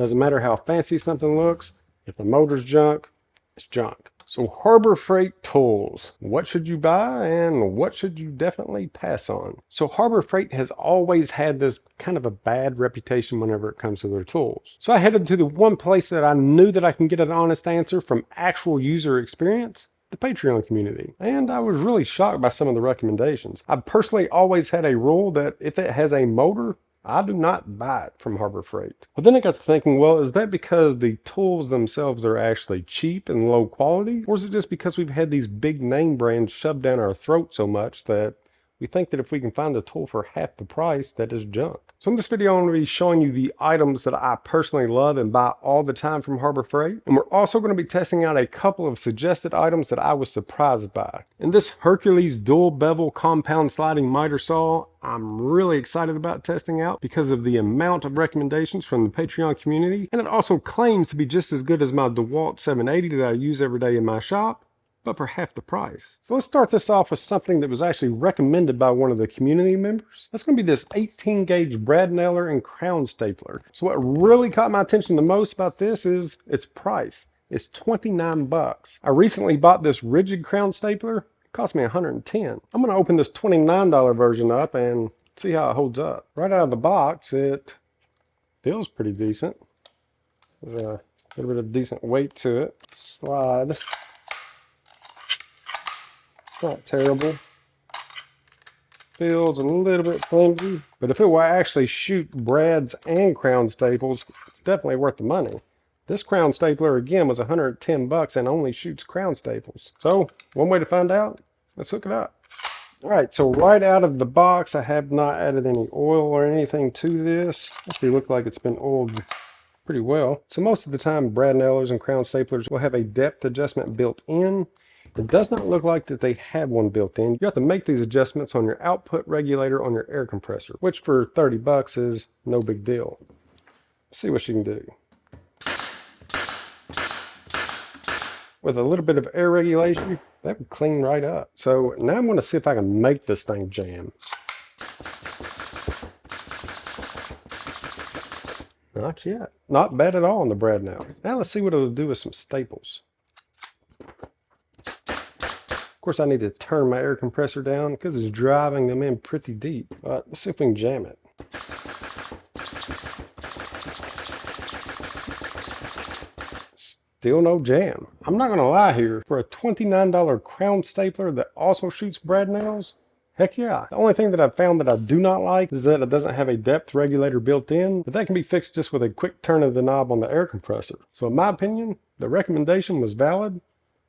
Doesn't matter how fancy something looks, if the motor's junk, it's junk. So Harbor Freight tools. What should you buy and what should you definitely pass on? So Harbor Freight has always had this kind of a bad reputation whenever it comes to their tools. So I headed to the one place that I knew that I can get an honest answer from actual user experience, the Patreon community. And I was really shocked by some of the recommendations. I've personally always had a rule that if it has a motor, I do not buy it from Harbor Freight. Well, then I got to thinking, well, is that because the tools themselves are actually cheap and low quality? Or is it just because we've had these big name brands shoved down our throat so much that we think that if we can find a tool for half the price, that is junk? So in this video, I'm going to be showing you the items that I personally love and buy all the time from Harbor Freight. And we're also going to be testing out a couple of suggested items that I was surprised by. In this Hercules dual bevel compound sliding miter saw, I'm really excited about testing out because of the amount of recommendations from the Patreon community. And it also claims to be just as good as my Dewalt 780 that I use every day in my shop, but for half the price. So let's start this off with something that was actually recommended by one of the community members. That's going to be this 18 gauge brad nailer and crown stapler. So what really caught my attention the most about this is its price. It's 29 bucks. I recently bought this rigid crown stapler. It cost me 110. I'm going to open this $29 version up and see how it holds up. Right out of the box, it feels pretty decent. There's a little bit of decent weight to it. Slide. Not terrible. Feels a little bit flimsy, but if it will actually shoot brads and crown staples, it's definitely worth the money. This crown stapler again was 110 bucks and only shoots crown staples. So one way to find out, let's hook it up. All right, so right out of the box, I have not added any oil or anything to this. Actually look like it's been oiled pretty well. So most of the time, brad nailers and crown staplers will have a depth adjustment built in. It does not look like that they have one built in. You have to make these adjustments on your output regulator on your air compressor, which for 30 bucks is no big deal. Let's see what you can do. With a little bit of air regulation, that would clean right up. So now I'm going to see if I can make this thing jam. Not yet. Not bad at all on the brad nail. Now let's see what it'll do with some staples. Of course, I need to turn my air compressor down because it's driving them in pretty deep. But let's see if we can jam it. Still no jam. I'm not going to lie here. For a $29 crown stapler that also shoots brad nails, heck yeah. The only thing that I've found that I do not like is that it doesn't have a depth regulator built in, but that can be fixed just with a quick turn of the knob on the air compressor. So in my opinion, the recommendation was valid.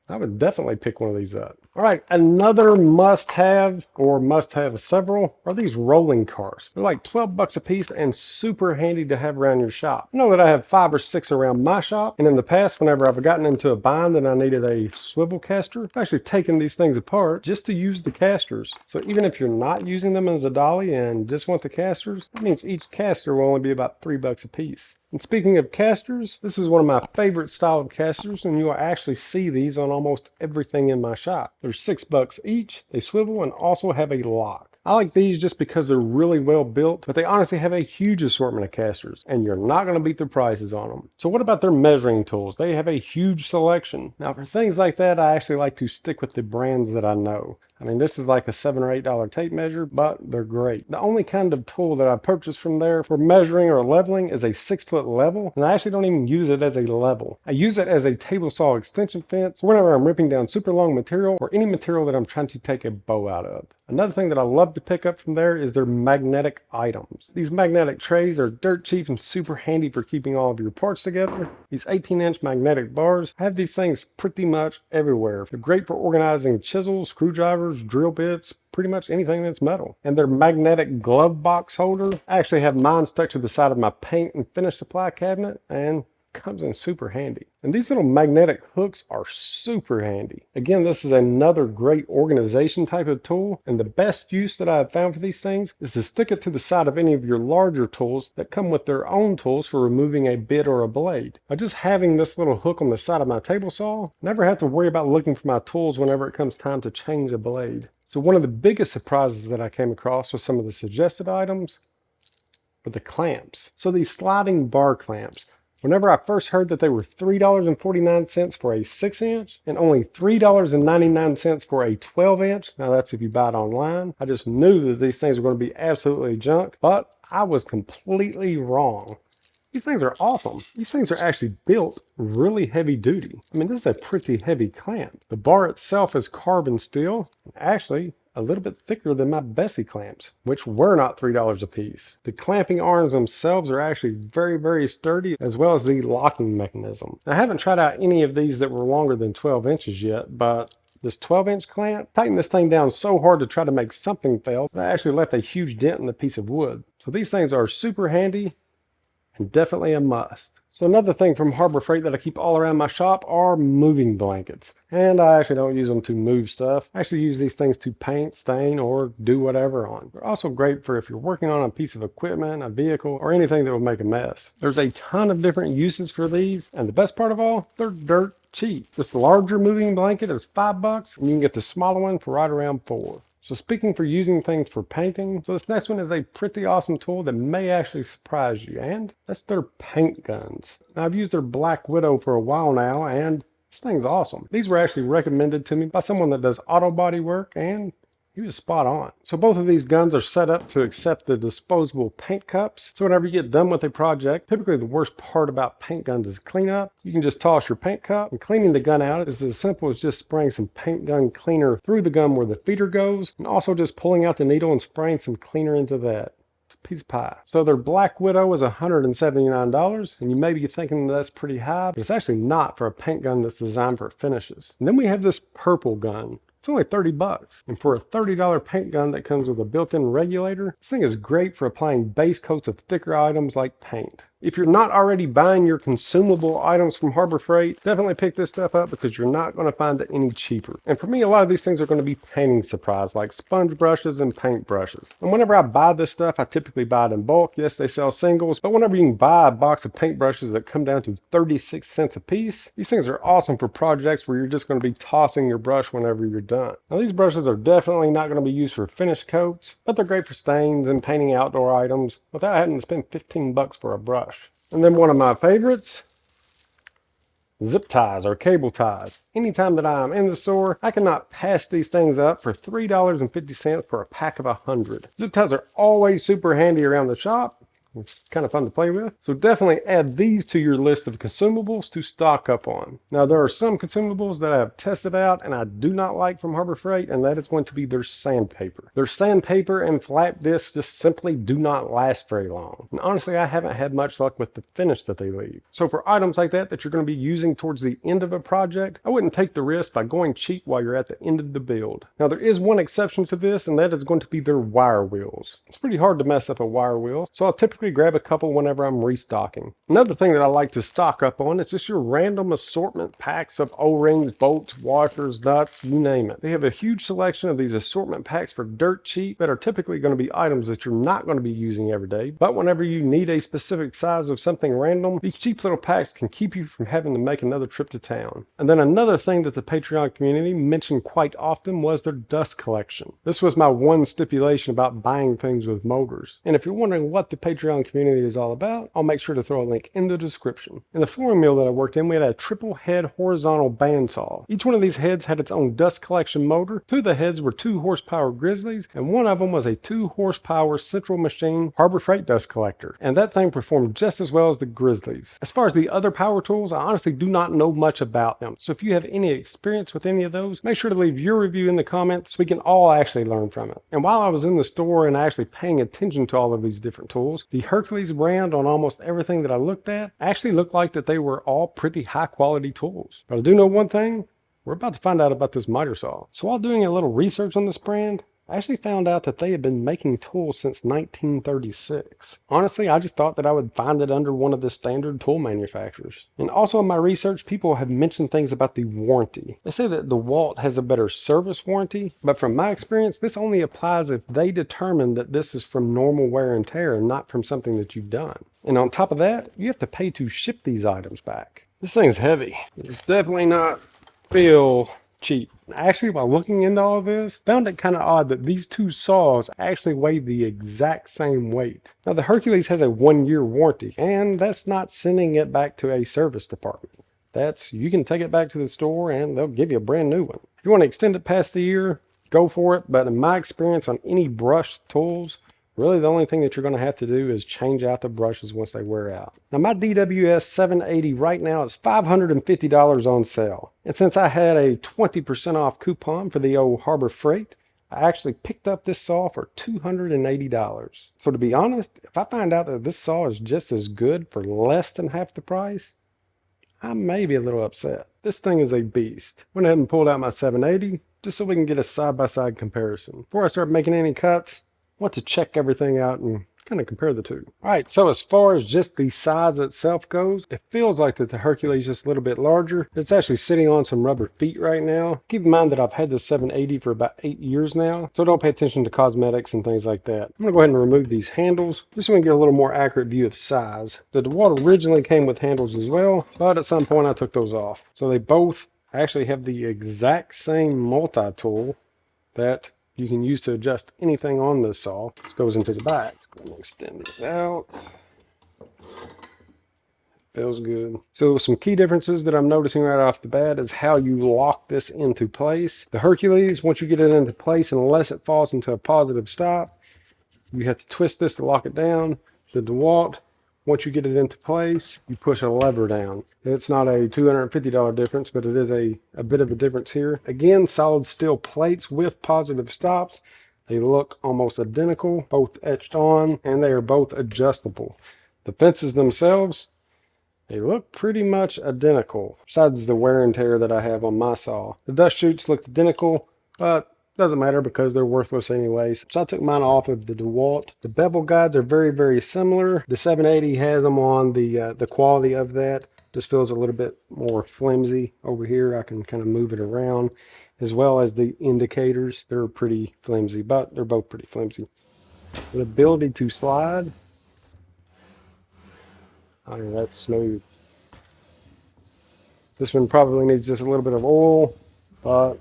I would definitely pick one of these up. All right, another must-have, or must-have several, are these rolling cars. They're like 12 bucks a piece and super handy to have around your shop. I know that I have 5 or 6 around my shop, and in the past, whenever I've gotten into a bind and I needed a swivel caster, I've actually taken these things apart just to use the casters. So even if you're not using them as a dolly and just want the casters, that means each caster will only be about 3 bucks a piece. And speaking of casters, this is one of my favorite style of casters, and you will actually see these on almost everything in my shop. They're 6 bucks each, they swivel and also have a lock. I like these just because they're really well built, but they honestly have a huge assortment of casters, and you're not going to beat their prices on them. So what about their measuring tools? They have a huge selection. Now for things like that, I actually like to stick with the brands that I know. I mean, this is like a $7 or $8 tape measure, but they're great. The only kind of tool that I purchased from there for measuring or leveling is a 6-foot level, and I actually don't even use it as a level. I use it as a table saw extension fence whenever I'm ripping down super long material or any material that I'm trying to take a bow out of. Another thing that I love to pick up from there is their magnetic items. These magnetic trays are dirt cheap and super handy for keeping all of your parts together. These 18-inch magnetic bars have these things pretty much everywhere. They're great for organizing chisels, screwdrivers, drill bits, pretty much anything that's metal. And their magnetic glove box holder, I actually have mine stuck to the side of my paint and finish supply cabinet, and comes in super handy. And these little magnetic hooks are super handy. Again, this is another great organization type of tool, and the best use that I've found for these things is to stick it to the side of any of your larger tools that come with their own tools for removing a bit or a blade. By just having this little hook on the side of my table saw, I never have to worry about looking for my tools whenever it comes time to change a blade. So one of the biggest surprises that I came across with some of the suggested items were the clamps. So these sliding bar clamps. Whenever I first heard that they were $3.49 for a 6-inch and only $3.99 for a 12-inch, now that's if you buy it online, I just knew that these things were going to be absolutely junk, but I was completely wrong. These things are awesome. These things are actually built really heavy duty. I mean, this is a pretty heavy clamp. The bar itself is carbon steel, actually a little bit thicker than my Bessie clamps, which were not $3 a piece. The clamping arms themselves are actually very, very sturdy, as well as the locking mechanism. I haven't tried out any of these that were longer than 12 inches yet, but this 12-inch clamp tightened this thing down so hard to try to make something fail that I actually left a huge dent in the piece of wood. So these things are super handy and definitely a must. So another thing from Harbor Freight that I keep all around my shop are moving blankets. And I actually don't use them to move stuff. I actually use these things to paint, stain, or do whatever on. They're also great for if you're working on a piece of equipment, a vehicle, or anything that will make a mess. There's a ton of different uses for these, and the best part of all, they're dirt cheap. This larger moving blanket is $5, and you can get the smaller one for right around $4. So speaking for using things for painting, so this next one is a pretty awesome tool that may actually surprise you, and that's their paint guns. Now I've used their Black Widow for a while now, and this thing's awesome. These were actually recommended to me by someone that does auto body work, and he was spot on. So both of these guns are set up to accept the disposable paint cups. So whenever you get done with a project, typically the worst part about paint guns is cleanup. You can just toss your paint cup, and cleaning the gun out is as simple as just spraying some paint gun cleaner through the gun where the feeder goes, and also just pulling out the needle and spraying some cleaner into that. It's a piece of pie. So their Black Widow is $179, and you may be thinking that's pretty high, but it's actually not for a paint gun that's designed for finishes. And then we have this purple gun. It's only $30. And for a $30 paint gun that comes with a built-in regulator, this thing is great for applying base coats of thicker items like paint. If you're not already buying your consumable items from Harbor Freight, definitely pick this stuff up because you're not going to find it any cheaper. And for me, a lot of these things are going to be painting supplies like sponge brushes and paint brushes. And whenever I buy this stuff, I typically buy it in bulk. Yes, they sell singles, but whenever you can buy a box of paint brushes that come down to 36 cents a piece, these things are awesome for projects where you're just going to be tossing your brush whenever you're done. Now these brushes are definitely not going to be used for finish coats, but they're great for stains and painting outdoor items without having to spend $15 for a brush. And then one of my favorites, zip ties or cable ties. Anytime that I'm in the store, I cannot pass these things up for $3.50 for a pack of 100. Zip ties are always super handy around the shop. It's kind of fun to play with. So definitely add these to your list of consumables to stock up on. Now there are some consumables that I have tested out and I do not like from Harbor Freight, and that is going to be their sandpaper. Their sandpaper and flat discs just simply do not last very long. And honestly, I haven't had much luck with the finish that they leave. So for items like that you're going to be using towards the end of a project, I wouldn't take the risk by going cheap while you're at the end of the build. Now there is one exception to this, and that is going to be their wire wheels. It's pretty hard to mess up a wire wheel, so I'll typically grab a couple whenever I'm restocking. Another thing that I like to stock up on is just your random assortment packs of O-rings, bolts, washers, nuts, you name it. They have a huge selection of these assortment packs for dirt cheap that are typically going to be items that you're not going to be using every day, but whenever you need a specific size of something random, these cheap little packs can keep you from having to make another trip to town. And then another thing that the Patreon community mentioned quite often was their dust collection. This was my one stipulation about buying things with motors. And if you're wondering what the Patreon community is all about, I'll make sure to throw a link in the description. In the flooring mill that I worked in, we had a triple head horizontal bandsaw. Each one of these heads had its own dust collection motor. Two of the heads were 2 horsepower Grizzlies, and one of them was a 2 horsepower central machine Harbor Freight dust collector. And that thing performed just as well as the Grizzlies. As far as the other power tools, I honestly do not know much about them. So if you have any experience with any of those, make sure to leave your review in the comments so we can all actually learn from it. And while I was in the store and actually paying attention to all of these different tools, the Hercules brand on almost everything that I looked at actually looked like that they were all pretty high quality tools. But I do know one thing, we're about to find out about this miter saw. So while doing a little research on this brand, I actually found out that they had been making tools since 1936. Honestly, I just thought that I would find it under one of the standard tool manufacturers. And also in my research, people have mentioned things about the warranty. They say that Dewalt has a better service warranty, but from my experience, this only applies if they determine that this is from normal wear and tear and not from something that you've done. And on top of that, you have to pay to ship these items back. This thing's heavy. It's definitely not feel cheap. Actually, while looking into all this, found it kind of odd that these two saws actually weigh the exact same weight. Now, the Hercules has a 1-year warranty, and that's not sending it back to a service department. That's, you can take it back to the store and they'll give you a brand new one. If you want to extend it past the year, go for it. But in my experience on any brushed tools, really the only thing that you're going to have to do is change out the brushes once they wear out. Now my DWS 780 right now is $550 on sale. And since I had a 20% off coupon for the old Harbor Freight, I actually picked up this saw for $280. So to be honest, if I find out that this saw is just as good for less than half the price, I may be a little upset. This thing is a beast. Went ahead and pulled out my 780 just so we can get a side-by-side comparison. Before I start making any cuts, I want to check everything out and kind of compare the two. All right, so as far as just the size itself goes, it feels like that the Hercules is just a little bit larger. It's actually sitting on some rubber feet right now. Keep in mind that I've had the 780 for about 8 years now, so don't pay attention to cosmetics and things like that. I'm gonna go ahead and remove these handles just so we can get a little more accurate view of size. The Dewalt originally came with handles as well, but at some point I took those off. So they both actually have the exact same multi-tool that you can use to adjust anything on this saw. This goes into the back. Go ahead and extend this out. Feels good. So some key differences that I'm noticing right off the bat is how you lock this into place. The Hercules, once you get it into place, unless it falls into a positive stop, you have to twist this to lock it down. The Dewalt, once you get it into place, you push a lever down. It's not a $250 difference, but it is a bit of a difference here. Again, solid steel plates with positive stops. They look almost identical, both etched on, and they are both adjustable. The fences themselves, they look pretty much identical, besides the wear and tear that I have on my saw. The dust chutes look identical, but doesn't matter because they're worthless anyways. So I took mine off of the Dewalt. The bevel guides are very, very similar. The 780 has them on the quality of that. This feels a little bit more flimsy over here. I can kind of move it around, as well as the indicators. They're pretty flimsy, but they're both pretty flimsy. The ability to slide, I mean, that's smooth. This one probably needs just a little bit of oil, but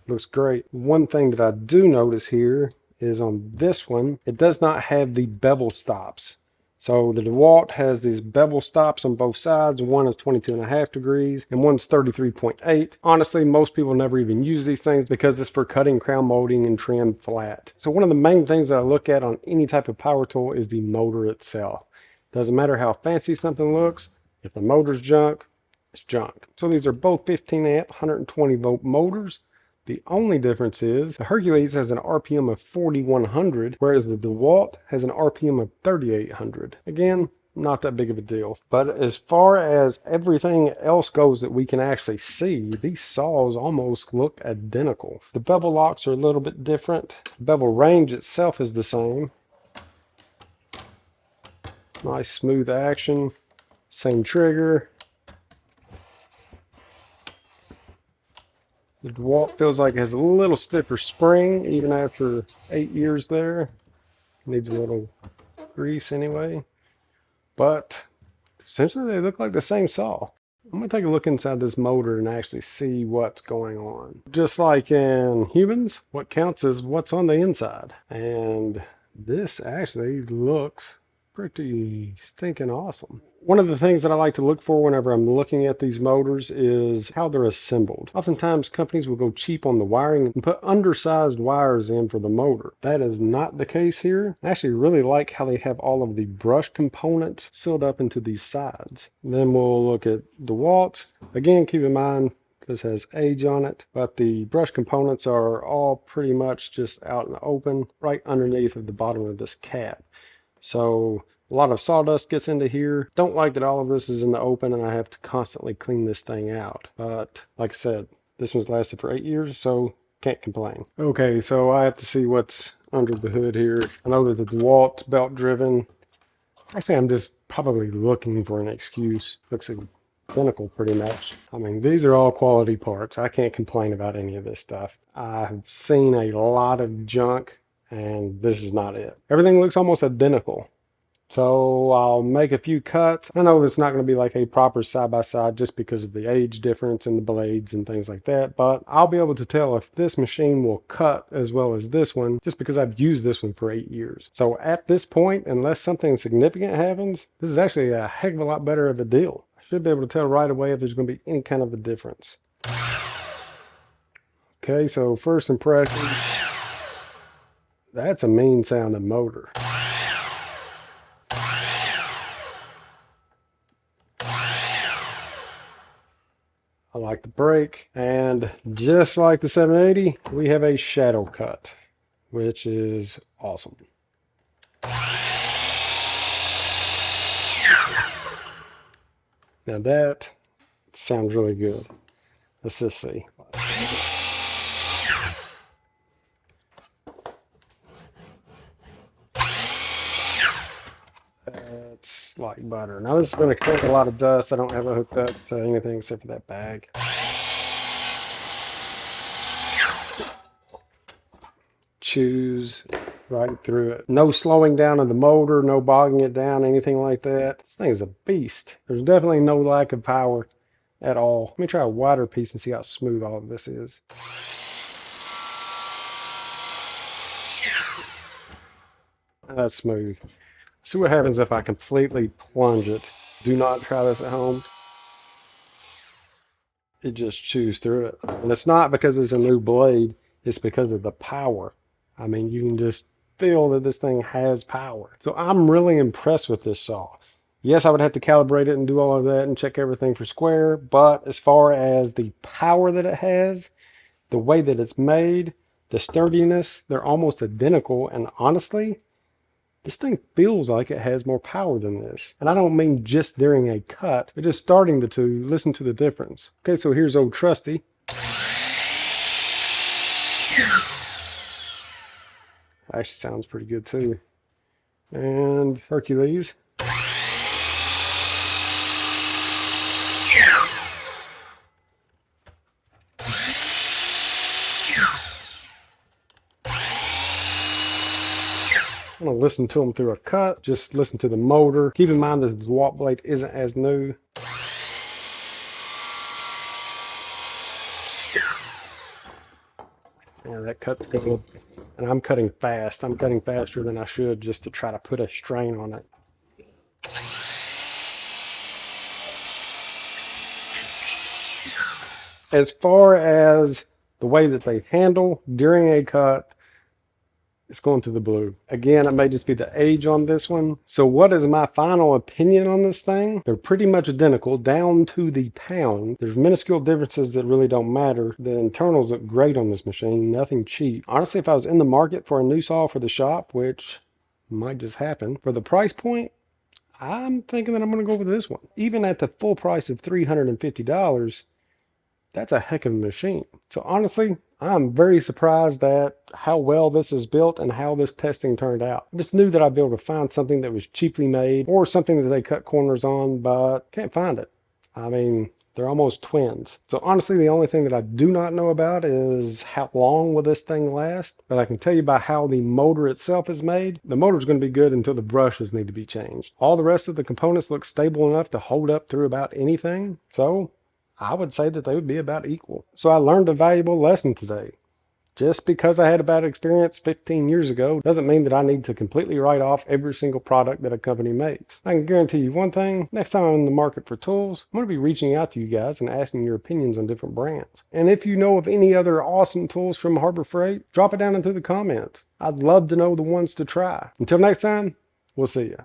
looks great. One thing that I do notice here is on this one, it does not have the bevel stops. So the Dewalt has these bevel stops on both sides. One is 22.5 degrees and one's 33.8. Honestly, most people never even use these things because it's for cutting crown molding and trim flat. So one of the main things that I look at on any type of power tool is the motor itself. Doesn't matter how fancy something looks. If the motor's junk, it's junk. So these are both 15 amp, 120 volt motors. The only difference is the Hercules has an RPM of 4,100, whereas the Dewalt has an RPM of 3,800. Again, not that big of a deal. But as far as everything else goes that we can actually see, these saws almost look identical. The bevel locks are a little bit different. The bevel range itself is the same. Nice smooth action, same trigger. The Dewalt feels like it has a little stiffer spring even after 8 years there. Needs a little grease anyway. But essentially they look like the same saw. I'm going to take a look inside this motor and actually see what's going on. Just like in humans, what counts is what's on the inside. And this actually looks pretty stinking awesome. One of the things that I like to look for whenever I'm looking at these motors is how they're assembled. Oftentimes companies will go cheap on the wiring and put undersized wires in for the motor. That is not the case here. I actually really like how they have all of the brush components sealed up into these sides. Then we'll look at DeWalt. Again, keep in mind this has age on it, but the brush components are all pretty much just out in the open right underneath of the bottom of this cap. So a lot of sawdust gets into here. Don't like that all of this is in the open and I have to constantly clean this thing out. But like I said, this one's lasted for 8 years, so can't complain. Okay, so I have to see what's under the hood here. I know that the DeWalt's belt driven. Actually, I'm just probably looking for an excuse. Looks identical pretty much. I mean, these are all quality parts. I can't complain about any of this stuff. I've seen a lot of junk and this is not it. Everything looks almost identical. So I'll make a few cuts. I know it's not going to be like a proper side-by-side just because of the age difference in the blades and things like that, but I'll be able to tell if this machine will cut as well as this one just because I've used this one for 8 years. So at this point, unless something significant happens, this is actually a heck of a lot better of a deal. I should be able to tell right away if there's going to be any kind of a difference. Okay, so first impression, that's a mean sounding motor. I like the brake, and just like the 780, we have a shadow cut, which is awesome. Now that sounds really good. Let's just see. That's like butter. Now this is going to collect a lot of dust. I don't have it hooked up to anything except for that bag. Chews right through it. No slowing down of the motor, no bogging it down, anything like that. This thing is a beast. There's definitely no lack of power at all. Let me try a wider piece and see how smooth all of this is. That's smooth. See what happens if I completely plunge it. Do not try this at home. It just chews through it. And it's not because it's a new blade, it's because of the power. I mean, you can just feel that this thing has power. So I'm really impressed with this saw. Yes, I would have to calibrate it and do all of that and check everything for square, but as far as the power that it has, the way that it's made, the sturdiness, they're almost identical. And honestly, this thing feels like it has more power than this. And I don't mean just during a cut, but just starting the two, listen to the difference. Okay, so here's old Trusty. Actually sounds pretty good too. And Hercules. I'm going to listen to them through a cut, just listen to the motor. Keep in mind that the Dewalt blade isn't as new. Yeah, that cut's good. And I'm cutting fast. I'm cutting faster than I should just to try to put a strain on it. As far as the way that they handle during a cut, it's going to the blue. Again, it may just be the age on this one. So what is my final opinion on this thing? They're pretty much identical down to the pound. There's minuscule differences that really don't matter. The internals look great on this machine, nothing cheap. Honestly, if I was in the market for a new saw for the shop, which might just happen, for the price point, I'm thinking that I'm going to go with this one. Even at the full price of $350, that's a heck of a machine. So honestly, I'm very surprised at how well this is built and how this testing turned out. I just knew that I'd be able to find something that was cheaply made or something that they cut corners on, but can't find it. I mean, they're almost twins. So honestly, the only thing that I do not know about is how long will this thing last, but I can tell you by how the motor itself is made. The motor's going to be good until the brushes need to be changed. All the rest of the components look stable enough to hold up through about anything. So I would say that they would be about equal. So I learned a valuable lesson today. Just because I had a bad experience 15 years ago doesn't mean that I need to completely write off every single product that a company makes. I can guarantee you one thing, next time I'm in the market for tools, I'm going to be reaching out to you guys and asking your opinions on different brands. And if you know of any other awesome tools from Harbor Freight, drop it down into the comments. I'd love to know the ones to try. Until next time, we'll see ya.